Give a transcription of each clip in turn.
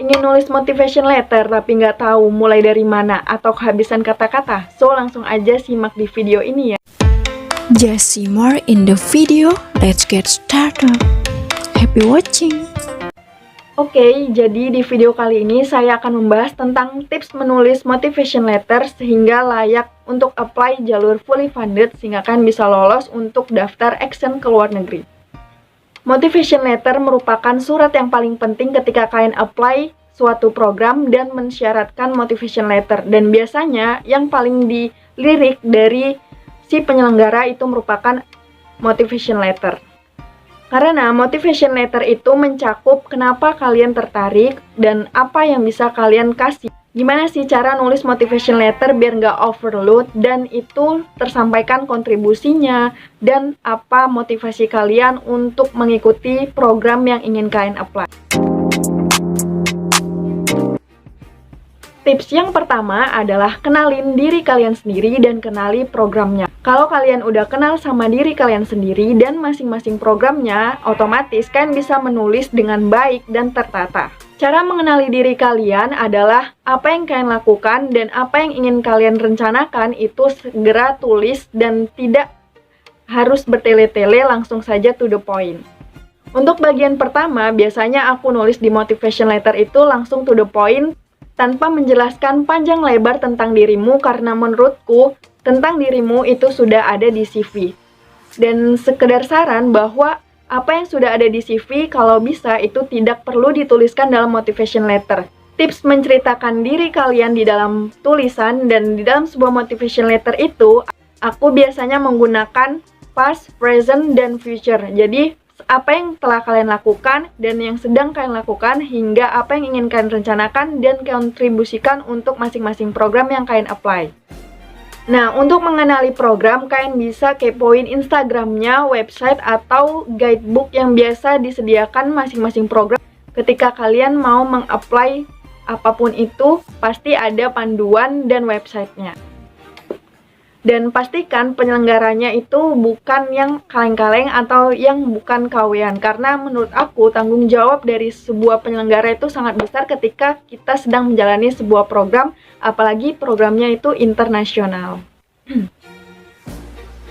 Ingin nulis motivation letter tapi nggak tahu mulai dari mana atau kehabisan kata-kata? So, langsung aja simak di video ini ya. Just see more in the video. Let's get started. Happy watching. Oke, jadi di video kali ini saya akan membahas tentang tips menulis motivation letter sehingga layak untuk apply jalur fully funded sehingga kalian bisa lolos untuk daftar action ke luar negeri. Motivation letter merupakan surat yang paling penting ketika kalian apply suatu program dan mensyaratkan motivation letter. Dan biasanya yang paling dilirik dari si penyelenggara itu merupakan motivation letter. Karena motivation letter itu mencakup kenapa kalian tertarik dan apa yang bisa kalian kasih. Gimana sih cara nulis motivation letter biar nggak overload dan itu tersampaikan kontribusinya dan apa motivasi kalian untuk mengikuti program yang ingin kalian apply. Tips yang pertama adalah kenalin diri kalian sendiri dan kenali programnya. Kalau kalian udah kenal sama diri kalian sendiri dan masing-masing programnya, otomatis kalian bisa menulis dengan baik dan tertata. Cara mengenali diri kalian adalah apa yang kalian lakukan dan apa yang ingin kalian rencanakan itu segera tulis dan tidak harus bertele-tele, langsung saja to the point. Untuk bagian pertama, biasanya aku nulis di motivation letter itu langsung to the point tanpa menjelaskan panjang lebar tentang dirimu karena menurutku tentang dirimu itu sudah ada di CV. Dan sekedar saran bahwa apa yang sudah ada di CV kalau bisa itu tidak perlu dituliskan dalam motivation letter. Tips menceritakan diri kalian di dalam tulisan dan di dalam sebuah motivation letter itu aku biasanya menggunakan past, present, dan future. Jadi apa yang telah kalian lakukan dan yang sedang kalian lakukan hingga apa yang ingin kalian rencanakan dan kontribusikan untuk masing-masing program yang kalian apply. Nah, untuk mengenali program, kalian bisa kepoin Instagramnya, website, atau guidebook yang biasa disediakan masing-masing program. Ketika kalian mau meng-apply apapun itu, pasti ada panduan dan websitenya. Dan pastikan penyelenggaranya itu bukan yang kaleng-kaleng atau yang bukan kawean. Karena menurut aku, tanggung jawab dari sebuah penyelenggara itu sangat besar ketika kita sedang menjalani sebuah program, apalagi programnya itu internasional.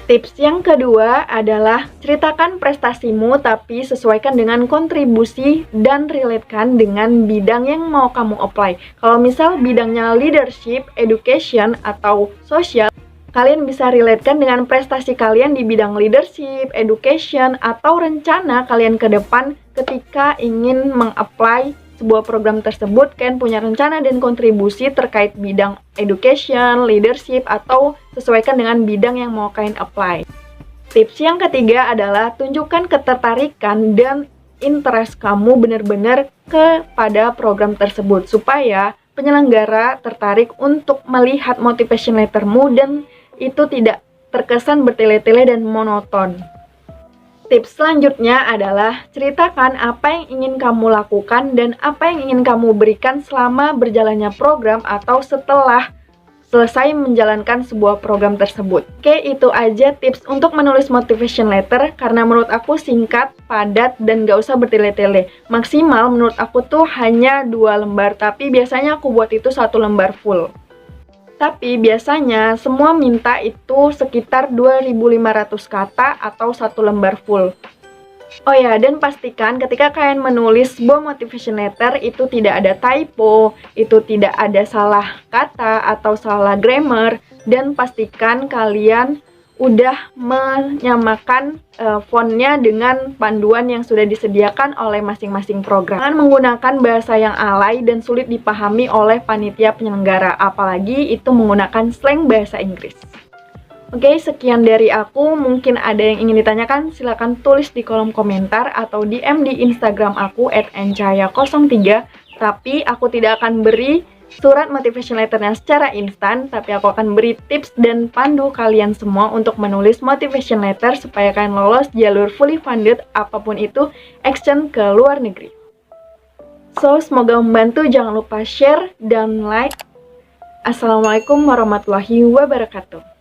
Tips yang kedua adalah ceritakan prestasimu tapi sesuaikan dengan kontribusi dan relatekan dengan bidang yang mau kamu apply. Kalau misal bidangnya leadership, education, atau sosial, kalian bisa relatekan dengan prestasi kalian di bidang leadership, education, atau rencana kalian ke depan ketika ingin meng-apply sebuah program tersebut. Kalian punya rencana dan kontribusi terkait bidang education, leadership, atau sesuaikan dengan bidang yang mau kalian apply. Tips yang ketiga adalah tunjukkan ketertarikan dan interest kamu benar-benar kepada program tersebut supaya penyelenggara tertarik untuk melihat motivation lettermu dan itu tidak terkesan bertele-tele dan monoton. Tips selanjutnya adalah ceritakan apa yang ingin kamu lakukan dan apa yang ingin kamu berikan selama berjalannya program atau setelah selesai menjalankan sebuah program tersebut. Oke, itu aja tips untuk menulis motivation letter karena menurut aku singkat, padat, dan gak usah bertele-tele. Maksimal menurut aku tuh hanya 2 lembar, tapi biasanya aku buat itu 1 lembar full. Tapi biasanya semua minta itu sekitar 2.500 kata atau 1 lembar full. Oh ya, dan pastikan ketika kalian menulis sebuah motivation letter itu tidak ada typo, itu tidak ada salah kata atau salah grammar, dan pastikan kalian udah menyamakan fontnya dengan panduan yang sudah disediakan oleh masing-masing program. Jangan menggunakan bahasa yang alay dan sulit dipahami oleh panitia penyelenggara, apalagi itu menggunakan slang bahasa Inggris. Oke, sekian dari aku. Mungkin ada yang ingin ditanyakan, silakan tulis di kolom komentar atau DM di Instagram aku @encahaya03. Tapi aku tidak akan beri surat motivation letternya secara instan, tapi aku akan beri tips dan pandu kalian semua untuk menulis motivation letter supaya kalian lolos jalur fully funded apapun itu action ke luar negeri. So, semoga membantu. Jangan lupa share dan like. Assalamualaikum warahmatullahi wabarakatuh.